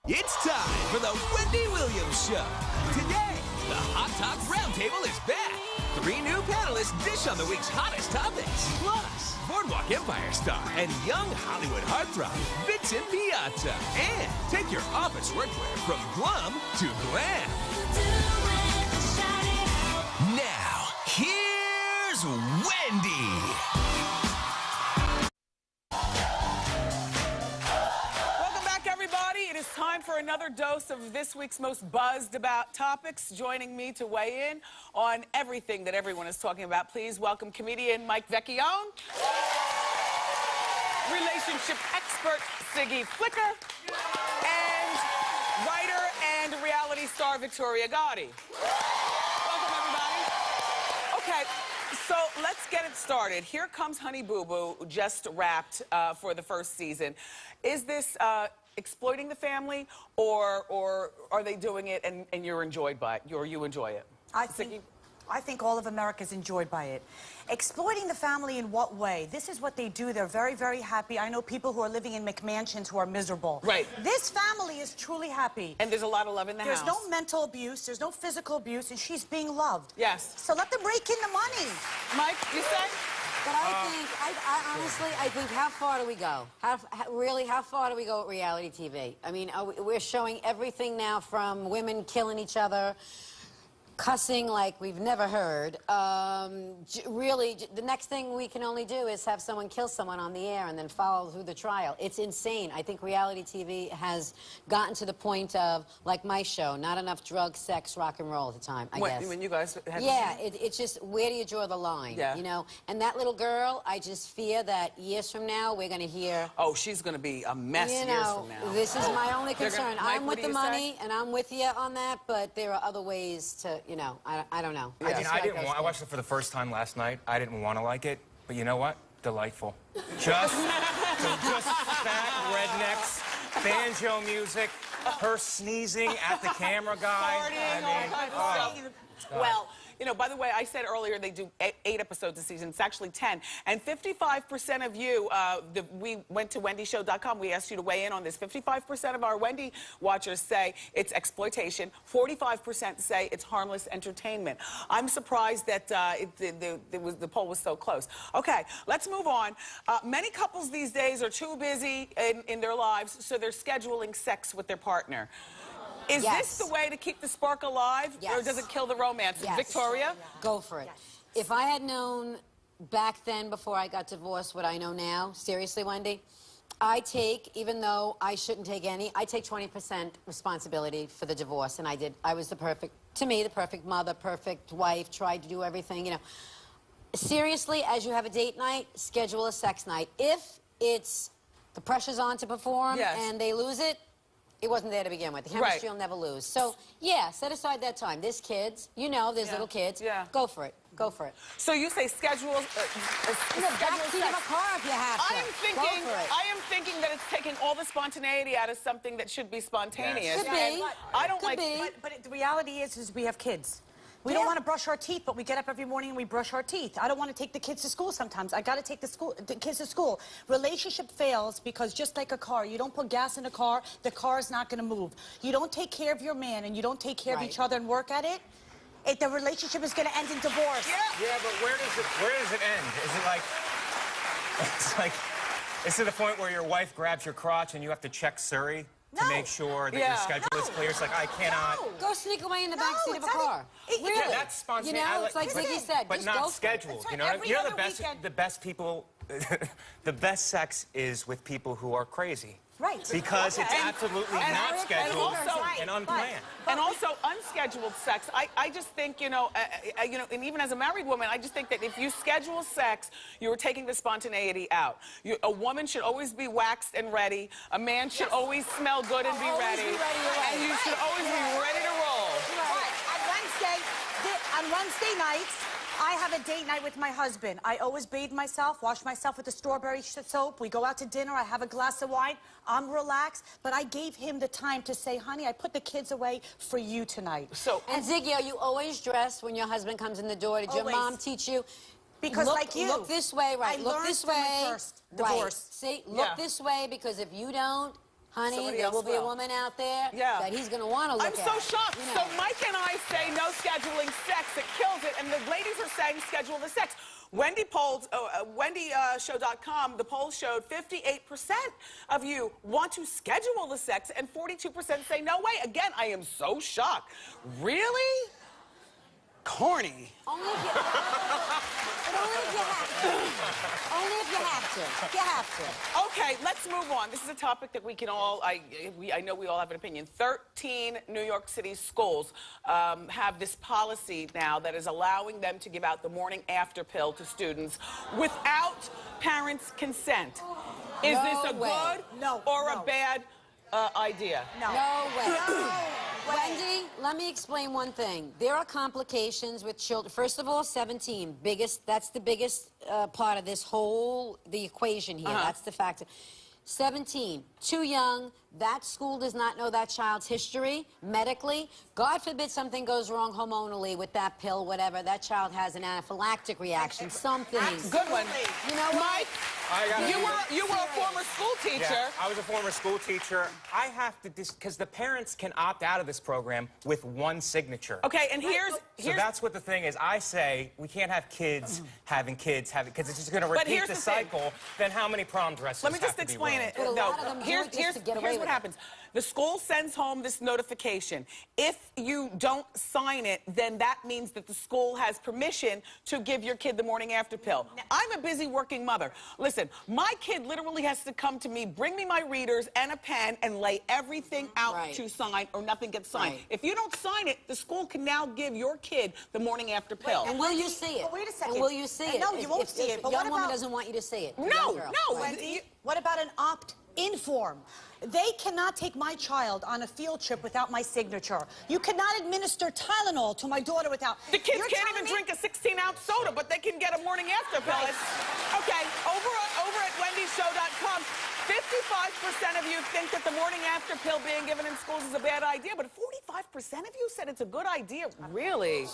It's time for the Wendy Williams Show. Today, the Hot Talk Roundtable is back. 3 new panelists dish on the week's hottest topics. Plus, Boardwalk Empire star and young Hollywood heartthrob Vincent Piazza. And take your office workwear from glum to glam. Now, here's Wendy. It is time for another dose of this week's most buzzed about topics. Joining me to weigh in on everything that everyone is talking about, please welcome comedian Mike Vecchione, relationship expert Siggy and writer and reality star Victoria Gotti. Welcome, everybody. Okay. So let's get it started. Here comes Honey Boo Boo, just wrapped for the first season. Is this exploiting the family, or are they doing it and you're enjoyed by it, or you enjoy it? I think all of America's enjoyed by it. Exploiting the family in what way? This is what they do. They're very, very happy. I know people who are living in McMansions who are miserable. Right. This family is truly happy. And there's a lot of love in the house. There's no mental abuse. There's no physical abuse, and she's being loved. Yes. So let them rake in the money. Mike, you say? But I honestly, I think, how far do we go? Really, how far do we go with reality TV? I mean, we're showing everything now from women killing each other, cussing like we've never heard. Really, the next thing we can only do is have someone kill someone on the air and then follow through the trial. It's insane. I think reality TV has gotten to the point of, like my show, not enough drugs, sex, rock and roll at the time, I guess. When you guys had it's just, where do you draw the line? Yeah. You know? And that little girl, I just fear that years from now, we're going to hear... Oh, she's going to be a mess years from now. This is my only concern. Mike, I'm with the money, and I'm with you on that, but there are other ways to, you know, I don't know. Yeah. I watched it for the first time last night. I didn't want to like it, but you know what? Delightful. Just fat rednecks, banjo music, her sneezing at the camera guy. Partying, all kinds of stuff. Well, you know, by the way, I said earlier they do 8 episodes a season. It's actually 10. And 55% of you, we went to wendyshow.com. We asked you to weigh in on this. 55% of our Wendy watchers say it's exploitation. 45% say it's harmless entertainment. I'm surprised that the poll was so close. Okay, let's move on. Many couples these days are too busy in their lives, so they're scheduling sex with their partner. Is this the way to keep the spark alive, or does it kill the romance? Yes. Victoria? Go for it. Yes. If I had known back then, before I got divorced, what I know now, seriously, Wendy, I take, even though I shouldn't take any, I take 20% responsibility for the divorce, and I did. I was the perfect mother, perfect wife, tried to do everything, you know. Seriously, as you have a date night, schedule a sex night. If it's the pressure's on to perform and they lose it, it wasn't there to begin with. The chemistry will never lose. So, yeah, set aside that time. There's kids. You know, there's little kids. Yeah. Go for it. Go for it. So you say schedule in the backseat of a car if you have to. I am thinking that it's taking all the spontaneity out of something that should be spontaneous. Could be. I don't But the reality is we have kids. We don't want to brush our teeth, but we get up every morning and we brush our teeth. I don't want to take the kids to school sometimes. I got to take the kids to school. Relationship fails because just like a car, you don't put gas in a car, the car is not going to move. You don't take care of your man and you don't take care of each other and work at it, the relationship is going to end in divorce. Yeah, but where does it end? Is it the point where your wife grabs your crotch and you have to check Surrey? To make sure that your schedule is clear. It's like, I cannot... Go sneak away in the backseat of a car. Really? Yeah, that's spontaneous. You know, it's like Siggy said, but just not go scheduled. You know, the best people, the best sex is with people who are crazy. Right. Because it's absolutely not scheduled and unplanned. And also unscheduled sex. I just think, you know, and even as a married woman, I just think that if you schedule sex, you're taking the spontaneity out. A woman should always be waxed and ready. A man should always smell good and be ready. And you should always be ready to roll. On Wednesday nights, I have a date night with my husband. I always bathe myself, wash myself with the strawberry soap. We go out to dinner. I have a glass of wine. I'm relaxed. But I gave him the time to say, honey, I put the kids away for you tonight. And Siggy, are you always dressed when your husband comes in the door? Did your mom teach you? Because like you. Look this way, right? I look this way. My first divorce. Right. See, look this way, because if you don't, honey, Somebody there else will be a woman out there that he's going to want to look I'm at. so shocked. You know. So Mike and I say no scheduling sex. It kills it. And the ladies are saying schedule the sex. Wendy polls, WendyShow.com, the polls showed 58% of you want to schedule the sex and 42% say no way. Again, I am so shocked. Really? Corny. Only if you, but only if you have to. Only if you have to. You have to. Okay, let's move on. This is a topic that we can all, I know we all have an opinion. 13 New York City schools have this policy now that is allowing them to give out the morning after pill to students without parents' consent. Is this a good or a bad idea? No way. Wendy, let me explain one thing. There are complications with children. First of all, 17, that's the biggest part of this whole, the equation here. That's the factor. 17, too young. That school does not know that child's history medically. God forbid something goes wrong hormonally with that pill, whatever. That child has an anaphylactic reaction, something. Good one. You know what? Mike, you were a former school teacher. Yeah, I was a former school teacher. I have to, because the parents can opt out of this program with one signature. Okay, and here's So that's what the thing is. I say we can't have kids having kids, because it's just going to repeat the cycle. Then how many prom dresses Let me just explain it. But a lot of them do it just to get away Here's what happens. The school sends home this notification. If you don't sign it, then that means that the school has permission to give your kid the morning after pill. I'm a busy working mother. Listen, my kid literally has to come to me, bring me my readers and a pen, and lay everything out to sign, or nothing gets signed. If you don't sign it, the school can now give your kid the morning after pill. And will you see it? But wait a second. And will you see it? No, you won't see it. If But a young what woman about... doesn't want you to see it. No. Wendy, what about an opt-in form? They cannot take my child on a field trip without my signature. You cannot administer Tylenol to my daughter without... The kids can't even drink a 16-ounce soda, but they can get a morning after pill. Okay, over at WendyShow.com, 55% of you think that the morning after pill being given in schools is a bad idea, but 45% of you said it's a good idea. Really?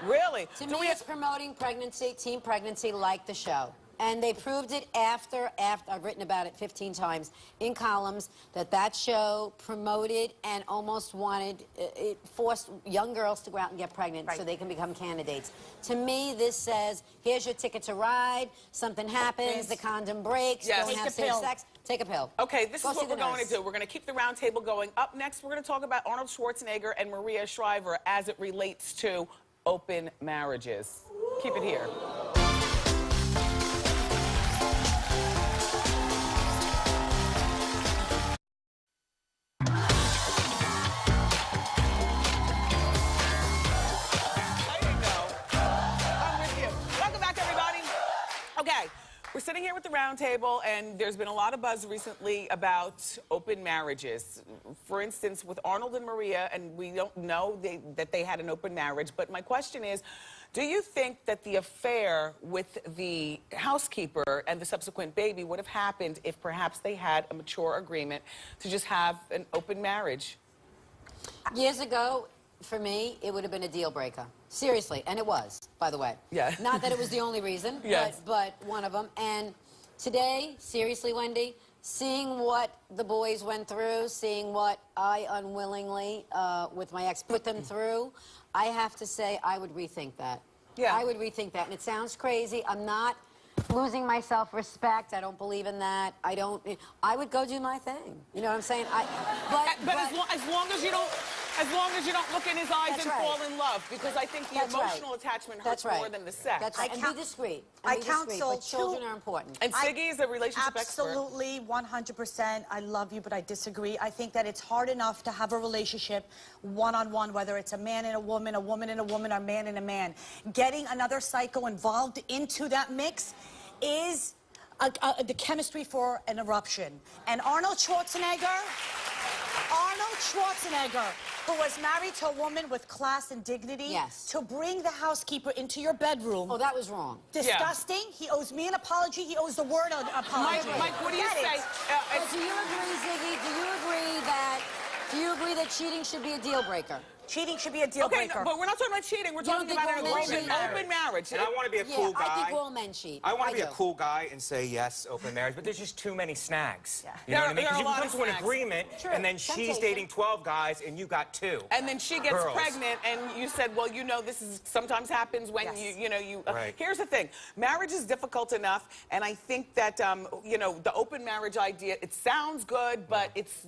Really? To me, it's promoting pregnancy, teen pregnancy, like the show. And they proved it after I've written about it 15 times in columns, that show promoted and almost wanted, it forced young girls to go out and get pregnant so they can become candidates. To me, this says, here's your ticket to ride, something happens, the condom breaks, don't have safe sex, take a pill. Okay, this is what we're going to do. We're going to keep the round table going. Up next, we're going to talk about Arnold Schwarzenegger and Maria Shriver as it relates to open marriages. Keep it here. Okay, we're sitting here with the round table, and there's been a lot of buzz recently about open marriages. For instance, with Arnold and Maria, and we don't know that they had an open marriage, but my question is, do you think that the affair with the housekeeper and the subsequent baby would have happened if perhaps they had a mature agreement to just have an open marriage? Years ago, for me, it would have been a deal breaker. Seriously, and it was, by the way. Yeah. Not that it was the only reason, but one of them. And today, seriously, Wendy, seeing what the boys went through, seeing what I unwillingly, with my ex, put them through, I have to say I would rethink that. Yeah. I would rethink that. And it sounds crazy. I'm not losing my self-respect. I don't believe in that. I would go do my thing. You know what I'm saying? But as long as you don't look in his eyes and fall in love, because I think the emotional attachment hurts more than the sex. That's right. And be discreet. I counsel but children are important. And Siggy is a relationship expert. Absolutely, 100%. I love you, but I disagree. I think that it's hard enough to have a relationship one-on-one, whether it's a man and a woman and a woman, or a man and a man. Getting another psycho involved into that mix is the chemistry for an eruption. And Arnold Schwarzenegger, who was married to a woman with class and dignity, to bring the housekeeper into your bedroom. Oh, that was wrong. Disgusting. He owes me an apology. He owes the world an apology. Mike, what do you say? Do you agree, Siggy? Do you agree that cheating should be a deal breaker? Cheating should be a deal Okay, breaker. but we're not talking about cheating. We're talking think about all an men cheat? open marriage. And I want to be a cool guy. I think all men cheat. I want to be a do. cool guy and say yes, open marriage, but there's just too many snags. Yeah. You know what I mean? There are Because a you lot can of come to an snags. agreement, True. and then she's Temptation. dating 12 guys, and you got 2. And then she gets Girls. pregnant, and you said, well, you know, this is sometimes happens when Yes. you. Right. Here's the thing: marriage is difficult enough, and I think that you know, the open marriage idea. It sounds good, but it's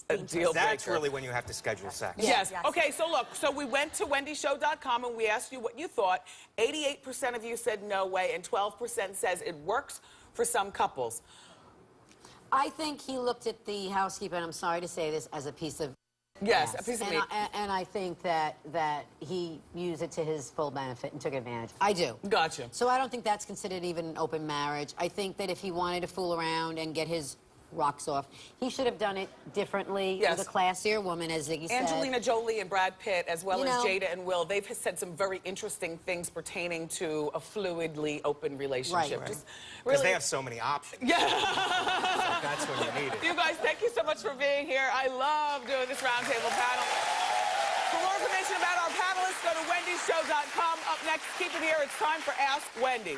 a deal breaker. That's really when you have to schedule sex. Yes. Yes. Okay, so look, so we went to wendyshow.com and we asked you what you thought. 88% of you said no way, and 12% says it works for some couples. I think he looked at the housekeeper, and I'm sorry to say this, as a piece of Yes, ass. a piece of and meat. and I think that he used it to his full benefit and took advantage. I do. Gotcha. So I don't think that's considered even an open marriage. I think that if he wanted to fool around and get his rocks off, he should have done it differently Yes. with a classier woman, as Ziggy said. Angelina Jolie and Brad Pitt, as well You as know- Jada and Will, they've said some very interesting things pertaining to a fluidly open relationship. Right. Just Because really, they have so many options. yeah. That's when you need it. You guys, thank you so much for being here. I love doing this roundtable panel. For more information about our panelists, go to wendyshow.com. Up next, keep it here. It's time for Ask Wendy.